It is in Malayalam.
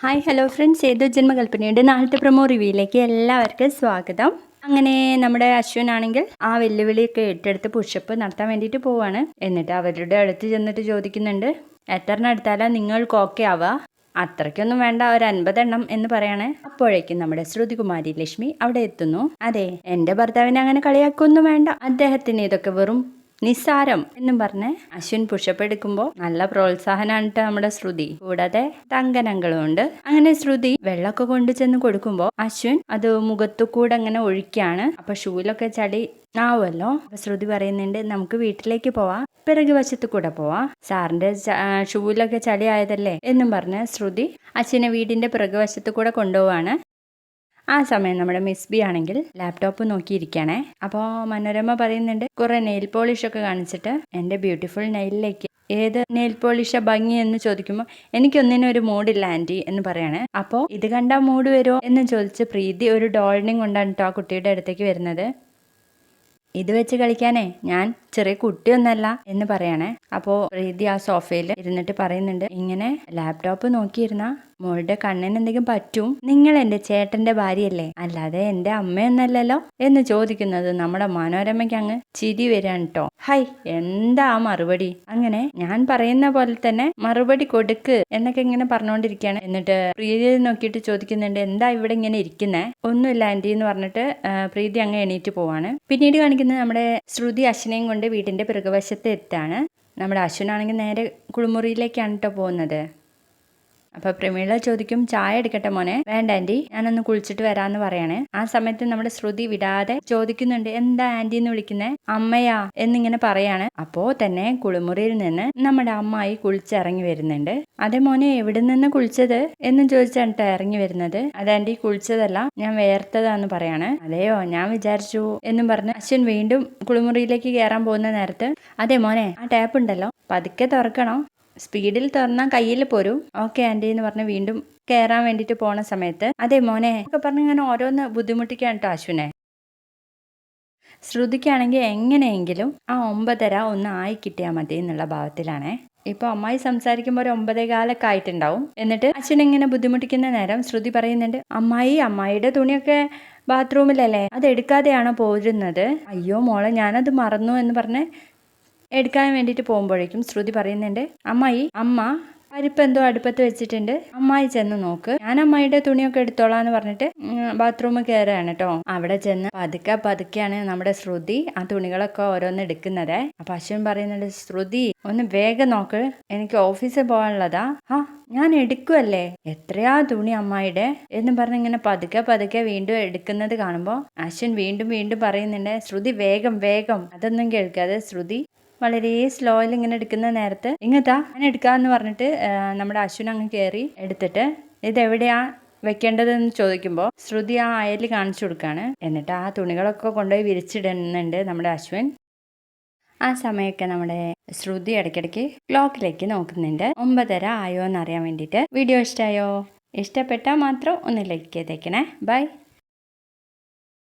ഹായ് ഹലോ ഫ്രണ്ട്സ്, ഏതോ ജന്മകൽപ്പനയുടെ നാളത്തെ പ്രൊമോ റിവ്യൂയിലേക്ക് എല്ലാവർക്കും സ്വാഗതം. അങ്ങനെ നമ്മുടെ അശ്വിനാണെങ്കിൽ ആ വെല്ലുവിളിയൊക്കെ ഏറ്റെടുത്ത് പുഷപ്പ് നടത്താൻ വേണ്ടിയിട്ട് പോവാണ്. എന്നിട്ട് അവരുടെ അടുത്ത് ചെന്നിട്ട് ചോദിക്കുന്നുണ്ട്, എത്ര എടുത്താലാ നിങ്ങൾക്ക് ഓക്കെ ആവുക? അത്രയ്ക്കൊന്നും വേണ്ട, ഒരു 50 എണ്ണം എന്ന് പറയാണ്. അപ്പോഴേക്കും നമ്മുടെ ശ്രുതികുമാരി ലക്ഷ്മി അവിടെ എത്തുന്നു. അതെ, എന്റെ ഭർത്താവിനെ അങ്ങനെ കളിയാക്കൊന്നും വേണ്ട, അദ്ദേഹത്തിന് ഇതൊക്കെ വെറും നിസ്സാരം എന്നും പറഞ്ഞ് അശ്വിൻ പുഷപ്പ് എടുക്കുമ്പോൾ നല്ല പ്രോത്സാഹനമാണ് നമ്മുടെ ശ്രുതി. കൂടാതെ തങ്കനങ്ങളും ഉണ്ട്. അങ്ങനെ ശ്രുതി വെള്ളമൊക്കെ കൊണ്ടു ചെന്ന് കൊടുക്കുമ്പോൾ അശ്വിൻ അത് മുഖത്തു കൂടെ അങ്ങനെ ഒഴിക്കാണ്. അപ്പൊ ഷൂവിലൊക്കെ ചളി ആവുമല്ലോ. അപ്പൊ ശ്രുതി പറയുന്നുണ്ട്, നമുക്ക് വീട്ടിലേക്ക് പോവാം, പിറകു വശത്ത് കൂടെ പോവാം, സാറിന്റെ ഷൂവിലൊക്കെ ചളി ആയതല്ലേ എന്നും പറഞ്ഞ് ശ്രുതി അശ്വിനെ വീടിന്റെ പിറകു വശത്ത് കൂടെ കൊണ്ടുപോവാണ്. ആ സമയം നമ്മുടെ മിസ് ബി ആണെങ്കിൽ ലാപ്ടോപ്പ് നോക്കിയിരിക്കുകയാണേ. അപ്പോൾ മനോരമ പറയുന്നുണ്ട്, കുറെ നെയിൽ പോളിഷ് ഒക്കെ കാണിച്ചിട്ട് എൻ്റെ ബ്യൂട്ടിഫുൾ നെയിലിലേക്ക് ഏത് നെയിൽ പോളിഷ ഭംഗി എന്ന് ചോദിക്കുമ്പോൾ എനിക്കൊന്നിനും ഒരു മൂഡില്ല ആൻറ്റി എന്ന് പറയാണ്. അപ്പോൾ ഇത് കണ്ടാൽ മൂഡ് വരുമോ എന്ന് ചോദിച്ച് പ്രീതി ഒരു ഡോളിനെയും കൊണ്ടാണ് കേട്ടോ ആ കുട്ടിയുടെ അടുത്തേക്ക് വരുന്നത്. ഇത് വെച്ച് കളിക്കാനേ ഞാൻ ചെറിയ കുട്ടിയൊന്നല്ല എന്ന് പറയണേ. അപ്പോൾ പ്രീതി ആ സോഫയിൽ ഇരുന്നിട്ട് പറയുന്നുണ്ട്, ഇങ്ങനെ ലാപ്ടോപ്പ് നോക്കിയിരുന്ന മോളുടെ കണ്ണിന് എന്തെങ്കിലും പറ്റും, നിങ്ങൾ എൻ്റെ ചേട്ടന്റെ ഭാര്യയല്ലേ, അല്ലാതെ എൻ്റെ അമ്മയൊന്നല്ലല്ലോ എന്ന് ചോദിക്കുന്നത് നമ്മുടെ മനോരമയ്ക്ക് അങ്ങ് ചിരി വരാൻ കേട്ടോ. ഹൈ, എന്താ ആ മറുപടി? അങ്ങനെ ഞാൻ പറയുന്ന പോലെ തന്നെ മറുപടി കൊടുക്ക് എന്നൊക്കെ ഇങ്ങനെ പറഞ്ഞുകൊണ്ടിരിക്കുകയാണ്. എന്നിട്ട് പ്രീതിയെ നോക്കിയിട്ട് ചോദിക്കുന്നുണ്ട്, എന്താ ഇവിടെ ഇങ്ങനെ ഇരിക്കുന്നേ? ഒന്നുമില്ല ആന്റി എന്ന് പറഞ്ഞിട്ട് പ്രീതി അങ്ങ് എണീറ്റ് പോവാണ്. പിന്നീട് കാണിക്കുന്നത് നമ്മുടെ ശ്രുതി അശ്വിനെയും കൊണ്ട് വീടിന്റെ പിറകുവശത്ത് എത്താണ്. നമ്മുടെ അശ്വിനാണെങ്കിൽ നേരെ കുളിമുറിയിലേക്കാണ് കേട്ടോ പോകുന്നത്. അപ്പോൾ പ്രമീള ചോദിക്കും, ചായ എടുക്കട്ടെ മോനെ? വേണ്ട ആൻറ്റി, ഞാനൊന്ന് കുളിച്ചിട്ട് വരാമെന്ന് പറയാണ്. ആ സമയത്ത് നമ്മുടെ ശ്രുതി വിടാതെ ചോദിക്കുന്നുണ്ട്, എന്താ ആൻറ്റി എന്ന് വിളിക്കുന്നേ? അമ്മയാ എന്നിങ്ങനെ പറയാണ്. അപ്പോ തന്നെ കുളിമുറിയിൽ നിന്ന് നമ്മുടെ അമ്മായി കുളിച്ചിറങ്ങി വരുന്നുണ്ട്. അതേ മോനെ, എവിടെ നിന്ന് കുളിച്ചത് എന്ന് ചോദിച്ചാണ് കേട്ടോ ഇറങ്ങി വരുന്നത്. അത് ആൻറ്റി, കുളിച്ചതല്ല, ഞാൻ വേർത്തതാന്ന് പറയാണ്. അതെയോ, ഞാൻ വിചാരിച്ചു എന്നും പറഞ്ഞ് അശ്വിൻ വീണ്ടും കുളിമുറിയിലേക്ക് കയറാൻ പോകുന്ന നേരത്ത്, അതെ മോനെ, ആ ടാപ്പ് ഉണ്ടല്ലോ, പതുക്കെ തുറക്കണം, സ്പീഡിൽ തുറന്നാൽ കയ്യിൽ പോരും. ഓക്കെ ആൻറ്റി എന്ന് പറഞ്ഞ് വീണ്ടും കയറാൻ വേണ്ടിയിട്ട് പോണ സമയത്ത്, അതെ മോനെ ഒക്കെ പറഞ്ഞ് ഇങ്ങനെ ഓരോന്ന് ബുദ്ധിമുട്ടിക്കാൻ കേട്ടോ അശ്വിനെ. ശ്രുതിക്കാണെങ്കിൽ എങ്ങനെയെങ്കിലും ആ 9:30 ഒന്ന് ആയി കിട്ടിയാൽ മതി എന്നുള്ള ഭാവത്തിലാണേ. ഇപ്പൊ അമ്മായി സംസാരിക്കുമ്പോൾ ഒരു 9:15 ആയിട്ടുണ്ടാവും. എന്നിട്ട് അശ്വിൻ ഇങ്ങനെ ബുദ്ധിമുട്ടിക്കുന്ന നേരം ശ്രുതി പറയുന്നുണ്ട്, അമ്മായിയുടെ തുണിയൊക്കെ ബാത്റൂമിലല്ലേ, അത് എടുക്കാതെയാണോ പോരുന്നത്? അയ്യോ മോളെ, ഞാനത് മറന്നു എന്ന് പറഞ്ഞ് എടുക്കാൻ വേണ്ടിയിട്ട് പോകുമ്പോഴേക്കും ശ്രുതി പറയുന്നുണ്ട്, അമ്മ പരിപ്പ് എന്തോ അടുപ്പത്ത് വെച്ചിട്ടുണ്ട്, അമ്മായി ചെന്ന് നോക്ക്, ഞാൻ അമ്മായിയുടെ തുണിയൊക്കെ എടുത്തോളാന്ന് പറഞ്ഞിട്ട് ബാത്റൂമിൽ കയറുകയാണ് കേട്ടോ. അവിടെ ചെന്ന് പതുക്കെയാണ് നമ്മുടെ ശ്രുതി ആ തുണികളൊക്കെ ഓരോന്ന് എടുക്കുന്നത്. അപ്പൊ അശ്വിൻ പറയുന്നുണ്ട്, ശ്രുതി ഒന്ന് വേഗം നോക്ക്, എനിക്ക് ഓഫീസിൽ പോകാനുള്ളതാ. ഞാൻ എടുക്കുമല്ലേ, എത്രയാ തുണി അമ്മായിയുടെ എന്ന് പറഞ്ഞ് ഇങ്ങനെ പതുക്കെ വീണ്ടും എടുക്കുന്നത് കാണുമ്പോൾ അശ്വിൻ വീണ്ടും പറയുന്നുണ്ട്, ശ്രുതി വേഗം. അതൊന്നും കേൾക്കാതെ ശ്രുതി വളരെ സ്ലോയിൽ ഇങ്ങനെ എടുക്കുന്ന നേരത്ത്, ഇങ്ങത്താ ഞാൻ എടുക്കാമെന്ന് പറഞ്ഞിട്ട് നമ്മുടെ അശ്വിൻ അങ്ങ് കയറി എടുത്തിട്ട് ഇതെവിടെയാ വെക്കേണ്ടതെന്ന് ചോദിക്കുമ്പോൾ ശ്രുതി ആ അയൽ കാണിച്ചു കൊടുക്കുകയാണ്. എന്നിട്ട് ആ തുണികളൊക്കെ കൊണ്ടുപോയി വിരിച്ചിടുന്നുണ്ട് നമ്മുടെ അശ്വിൻ. ആ സമയമൊക്കെ നമ്മുടെ ശ്രുതി ഇടയ്ക്കിടയ്ക്ക് ക്ലോക്കിലേക്ക് നോക്കുന്നുണ്ട്, 9:30 ആയോ എന്നറിയാൻ വേണ്ടിയിട്ട്. വീഡിയോ ഇഷ്ടമായോ? ഇഷ്ടപ്പെട്ടാൽ മാത്രം ഒന്ന് ലൈക്ക് ചെയ്തേക്കണേ. ബൈ.